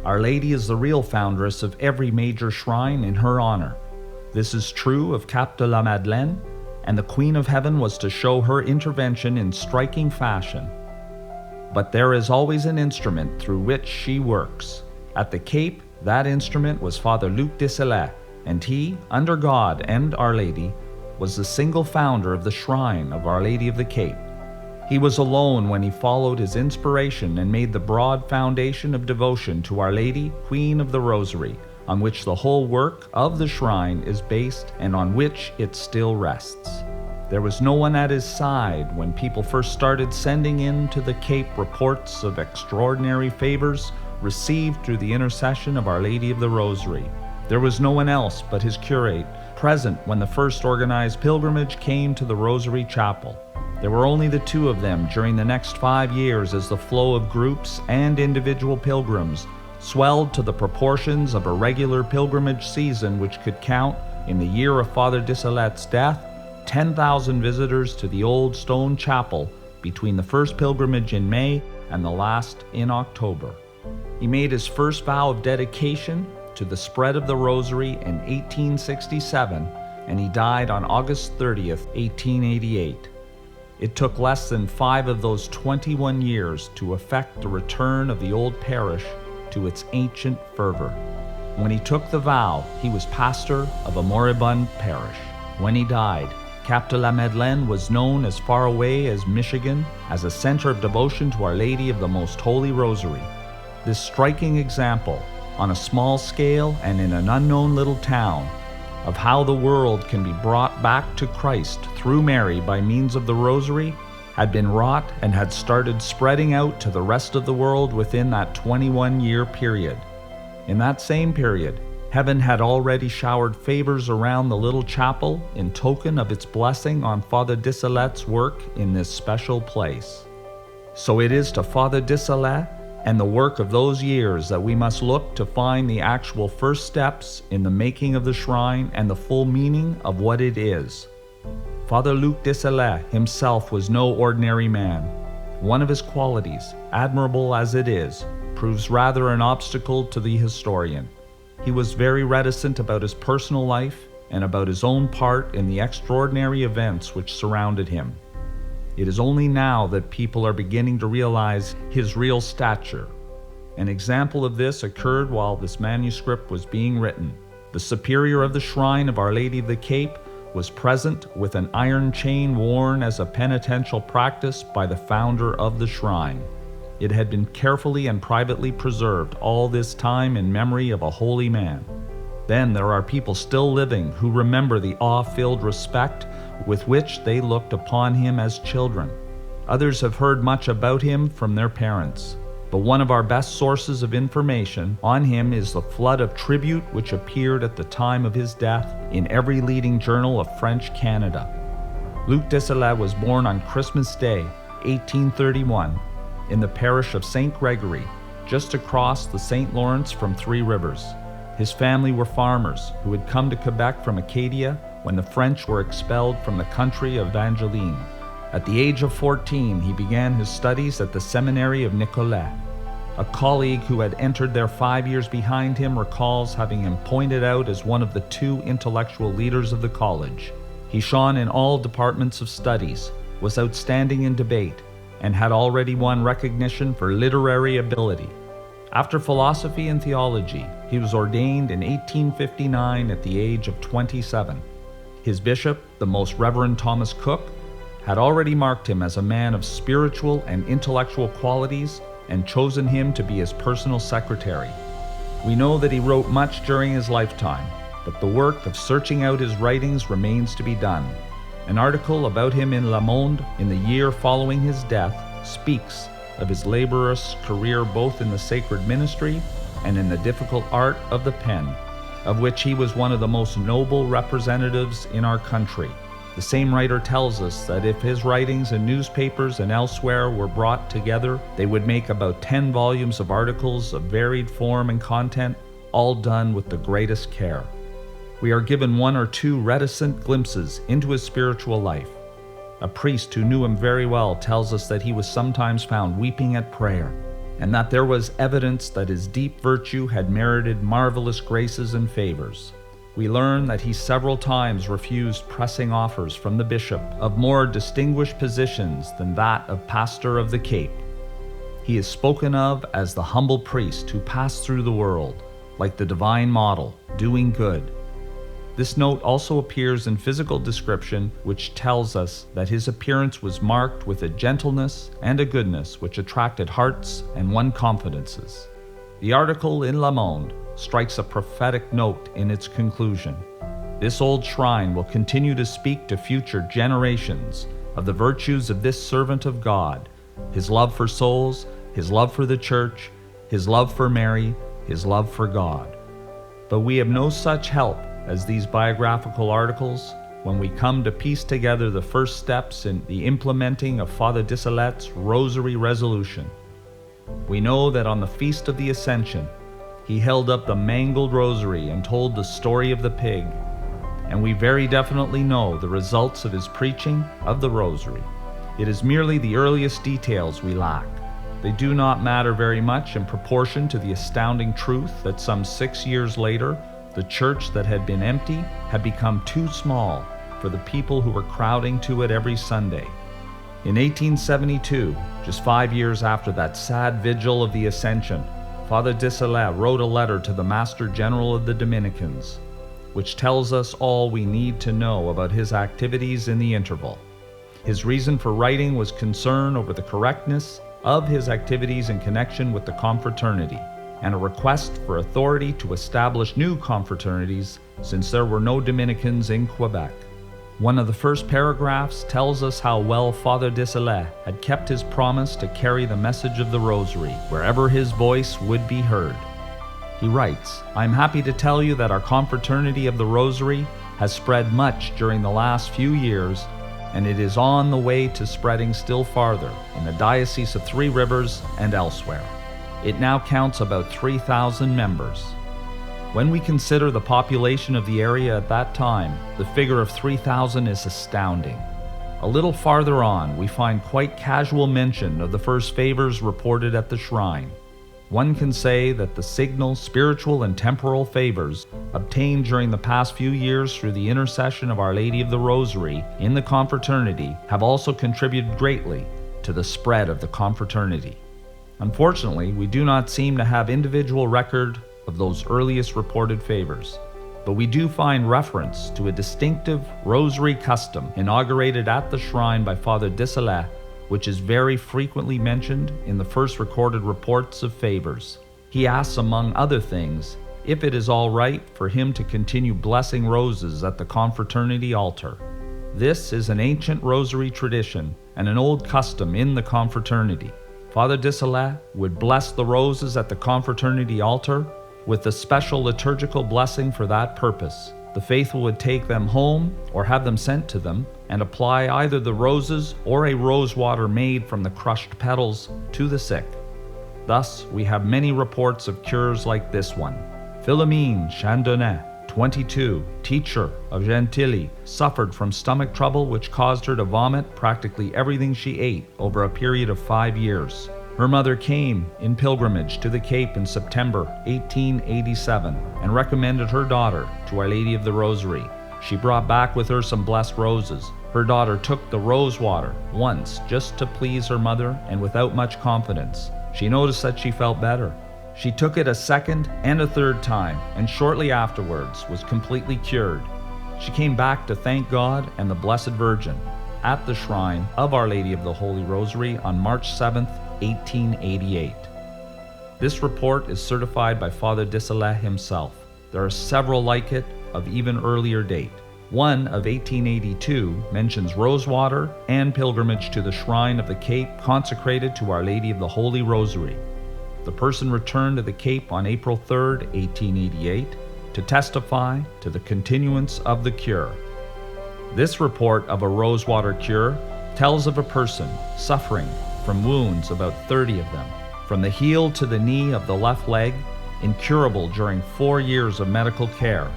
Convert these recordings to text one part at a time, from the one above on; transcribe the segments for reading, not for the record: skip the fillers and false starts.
Our Lady is the real foundress of every major shrine in her honor. This is true of Cap-de-la-Madeleine, and the Queen of Heaven was to show her intervention in striking fashion. But there is always an instrument through which she works. At the Cape, that instrument was Father Luc Desilets, and he, under God and Our Lady, was the single founder of the shrine of Our Lady of the Cape. He was alone when he followed his inspiration and made the broad foundation of devotion to Our Lady, Queen of the Rosary, on which the whole work of the shrine is based and on which it still rests. There was no one at his side when people first started sending in to the Cape reports of extraordinary favors received through the intercession of Our Lady of the Rosary. There was no one else but his curate present when the first organized pilgrimage came to the Rosary Chapel. There were only the two of them during the next 5 years as the flow of groups and individual pilgrims swelled to the proportions of a regular pilgrimage season which could count, in the year of Father Desilets' death, 10,000 visitors to the old stone chapel between the first pilgrimage in May and the last in October. He made his first vow of dedication to the spread of the Rosary in 1867, and he died on August 30th, 1888. It took less than 5 of those 21 years to effect the return of the old parish to its ancient fervor. When he took the vow, he was pastor of a moribund parish. When he died, Cap-de-la-Madeleine was known as far away as Michigan as a center of devotion to Our Lady of the Most Holy Rosary. This striking example, on a small scale and in an unknown little town, of how the world can be brought back to Christ through Mary by means of the Rosary, had been wrought and had started spreading out to the rest of the world within that 21-year period. In that same period, heaven had already showered favors around the little chapel in token of its blessing on Father Desilets' work in this special place. So it is to Father Desilets and the work of those years that we must look to find the actual first steps in the making of the shrine and the full meaning of what it is. Father Luc Desilets himself was no ordinary man. One of his qualities, admirable as it is, proves rather an obstacle to the historian. He was very reticent about his personal life and about his own part in the extraordinary events which surrounded him. It is only now that people are beginning to realize his real stature. An example of this occurred while this manuscript was being written. The superior of the shrine of Our Lady of the Cape was present with an iron chain worn as a penitential practice by the founder of the shrine. It had been carefully and privately preserved all this time in memory of a holy man. Then there are people still living who remember the awe-filled respect with which they looked upon him as children. Others have heard much about him from their parents, but one of our best sources of information on him is the flood of tribute which appeared at the time of his death in every leading journal of French Canada. Luc Desilets was born on Christmas Day, 1831, in the parish of St. Gregory, just across the St. Lawrence from Three Rivers. His family were farmers who had come to Quebec from Acadia when the French were expelled from the country of Evangeline. At the age of 14, he began his studies at the seminary of Nicolet. A colleague who had entered there 5 years behind him recalls having him pointed out as one of the 2 intellectual leaders of the college. He shone in all departments of studies, was outstanding in debate, and had already won recognition for literary ability. After philosophy and theology, he was ordained in 1859 at the age of 27. His bishop, the Most Reverend Thomas Cook, had already marked him as a man of spiritual and intellectual qualities and chosen him to be his personal secretary. We know that he wrote much during his lifetime, but the work of searching out his writings remains to be done. An article about him in Le Monde in the year following his death speaks of his laborious career both in the sacred ministry and in the difficult art of the pen, of which he was one of the most noble representatives in our country. The same writer tells us that if his writings in newspapers and elsewhere were brought together, they would make about 10 volumes of articles of varied form and content, all done with the greatest care. We are given 1 or 2 reticent glimpses into his spiritual life. A priest who knew him very well tells us that he was sometimes found weeping at prayer. and that there was evidence that his deep virtue had merited marvelous graces and favors. We learn that he several times refused pressing offers from the bishop of more distinguished positions than that of pastor of the Cape. He is spoken of as the humble priest who passed through the world, like the divine model, doing good. This note also appears in physical description, which tells us that his appearance was marked with a gentleness and a goodness which attracted hearts and won confidences. The article in Le Monde strikes a prophetic note in its conclusion. This old shrine will continue to speak to future generations of the virtues of this servant of God, his love for souls, his love for the church, his love for Mary, his love for God. But we have no such help as these biographical articles when we come to piece together the first steps in the implementing of Father Disselet's Rosary resolution. We know that on the Feast of the Ascension, he held up the mangled rosary and told the story of the pig, and we very definitely know the results of his preaching of the rosary. It is merely the earliest details we lack. They do not matter very much in proportion to the astounding truth that some 6 years later, the church that had been empty had become too small for the people who were crowding to it every Sunday. In 1872, just 5 years after that sad vigil of the Ascension, Father Disselet wrote a letter to the Master General of the Dominicans, which tells us all we need to know about his activities in the interval. His reason for writing was concern over the correctness of his activities in connection with the confraternity, and a request for authority to establish new confraternities since there were no Dominicans in Quebec. One of the first paragraphs tells us how well Father Disselet had kept his promise to carry the message of the Rosary wherever his voice would be heard. He writes, "I am happy to tell you that our confraternity of the Rosary has spread much during the last few years, and it is on the way to spreading still farther in the Diocese of Three Rivers and elsewhere. It now counts about 3,000 members. When we consider the population of the area at that time, the figure of 3,000 is astounding. A little farther on, we find quite casual mention of the first favors reported at the shrine. One can say that the signal, spiritual, and temporal favors obtained during the past few years through the intercession of Our Lady of the Rosary in the confraternity have also contributed greatly to the spread of the confraternity. Unfortunately, we do not seem to have individual record of those earliest reported favors, but we do find reference to a distinctive rosary custom inaugurated at the shrine by Father Disselet, which is very frequently mentioned in the first recorded reports of favors. He asks, among other things, if it is all right for him to continue blessing roses at the confraternity altar. This is an ancient rosary tradition and an old custom in the confraternity. Father Disselet would bless the roses at the confraternity altar with a special liturgical blessing for that purpose. The faithful would take them home or have them sent to them and apply either the roses or a rose water made from the crushed petals to the sick. Thus, we have many reports of cures like this one. Philomene Chandonnet, 22, teacher of Gentilly, suffered from stomach trouble which caused her to vomit practically everything she ate over a period of 5 years. Her mother came in pilgrimage to the Cape in September 1887 and recommended her daughter to Our Lady of the Rosary. She brought back with her some blessed roses. Her daughter took the rose water once just to please her mother and without much confidence. She noticed that she felt better. She took it a second and a third time and shortly afterwards was completely cured. She came back to thank God and the Blessed Virgin at the shrine of Our Lady of the Holy Rosary on March 7th, 1888. This report is certified by Father Disselet himself. There are several like it of even earlier date. One of 1882 mentions rosewater and pilgrimage to the shrine of the Cape consecrated to Our Lady of the Holy Rosary. The person returned to the Cape on April 3rd, 1888 to testify to the continuance of the cure. This report of a rosewater cure tells of a person suffering from wounds, about 30 of them, from the heel to the knee of the left leg, incurable during 4 years of medical care,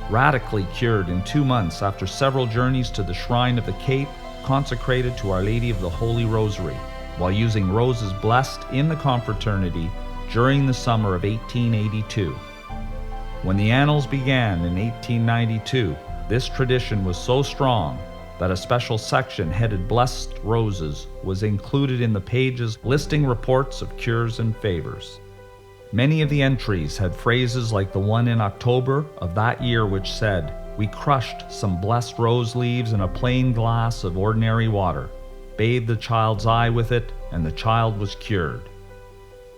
radically cured in 2 months after several journeys to the shrine of the Cape consecrated to Our Lady of the Holy Rosary. while using roses blessed in the confraternity during the summer of 1882. When the annals began in 1892, this tradition was so strong that a special section headed Blessed Roses was included in the pages listing reports of cures and favors. Many of the entries had phrases like the one in October of that year which said, "We crushed some blessed rose leaves in a plain glass of ordinary water, bathed the child's eye with it, and the child was cured."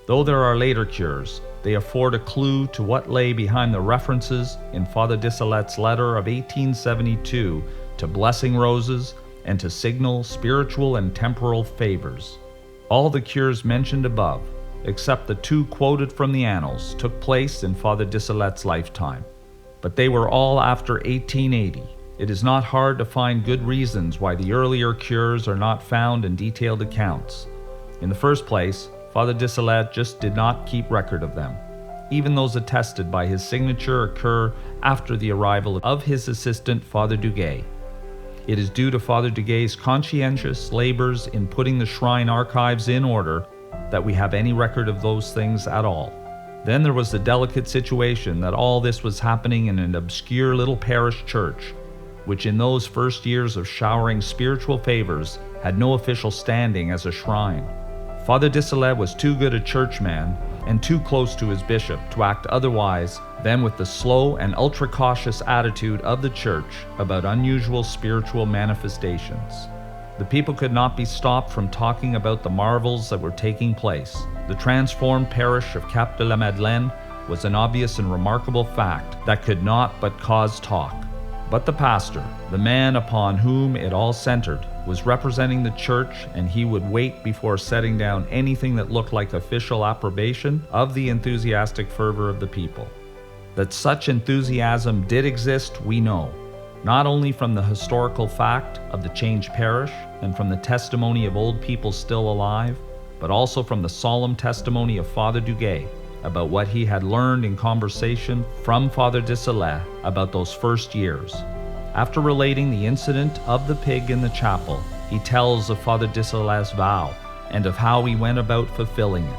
Though there are later cures, they afford a clue to what lay behind the references in Father Disselet's letter of 1872 to blessing roses and to signal spiritual and temporal favors. All the cures mentioned above, except the two quoted from the annals, took place in Father Disselet's lifetime. But they were all after 1880. It is not hard to find good reasons why the earlier cures are not found in detailed accounts. In the first place, Father Disselet just did not keep record of them. Even those attested by his signature occur after the arrival of his assistant, Father Duguay. It is due to Father Duguay's conscientious labors in putting the shrine archives in order that we have any record of those things at all. Then there was the delicate situation that all this was happening in an obscure little parish church, which in those first years of showering spiritual favors had no official standing as a shrine. Father Disselet was too good a churchman and too close to his bishop to act otherwise than with the slow and ultra-cautious attitude of the church about unusual spiritual manifestations. The people could not be stopped from talking about the marvels that were taking place. The transformed parish of Cap-de-la-Madeleine was an obvious and remarkable fact that could not but cause talk. But the pastor, the man upon whom it all centered, was representing the church, and he would wait before setting down anything that looked like official approbation of the enthusiastic fervor of the people. That such enthusiasm did exist, we know, not only from the historical fact of the changed parish and from the testimony of old people still alive, but also from the solemn testimony of Father Duguay about what he had learned in conversation from Father Disselet about those first years. After relating the incident of the pig in the chapel, he tells of Father Disselet's vow and of how he went about fulfilling it.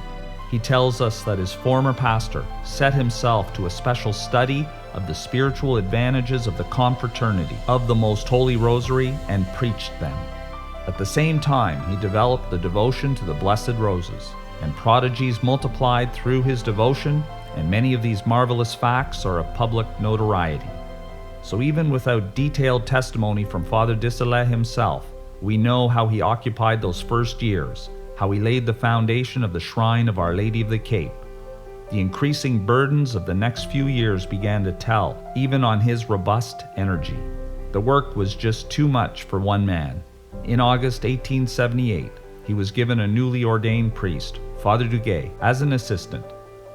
He tells us that his former pastor set himself to a special study of the spiritual advantages of the confraternity of the Most Holy Rosary and preached them. At the same time, he developed the devotion to the Blessed Roses, and prodigies multiplied through his devotion, and many of these marvelous facts are of public notoriety. So even without detailed testimony from Father Disselet himself, we know how he occupied those first years, how he laid the foundation of the shrine of Our Lady of the Cape. The increasing burdens of the next few years began to tell, even on his robust energy. The work was just too much for one man. In August 1878, he was given a newly ordained priest, Father Duguay, as an assistant.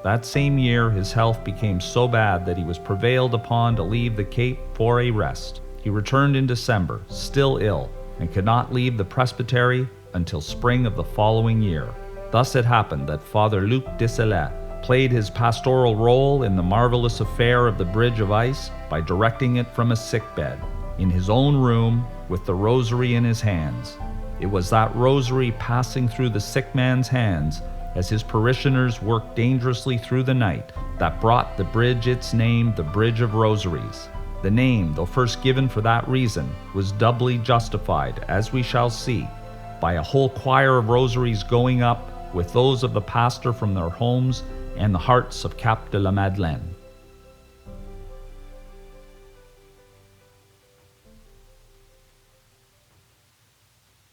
That same year, his health became so bad that he was prevailed upon to leave the Cape for a rest. He returned in December, still ill, and could not leave the presbytery until spring of the following year. Thus it happened that Father Luc Disselet played his pastoral role in the marvelous affair of the bridge of ice by directing it from a sickbed, in his own room, with the rosary in his hands. It was that rosary passing through the sick man's hands as his parishioners worked dangerously through the night that brought the bridge its name, the Bridge of Rosaries. The name, though first given for that reason, was doubly justified, as we shall see, by a whole choir of rosaries going up with those of the pastor from their homes and the hearts of Cap-de-la-Madeleine.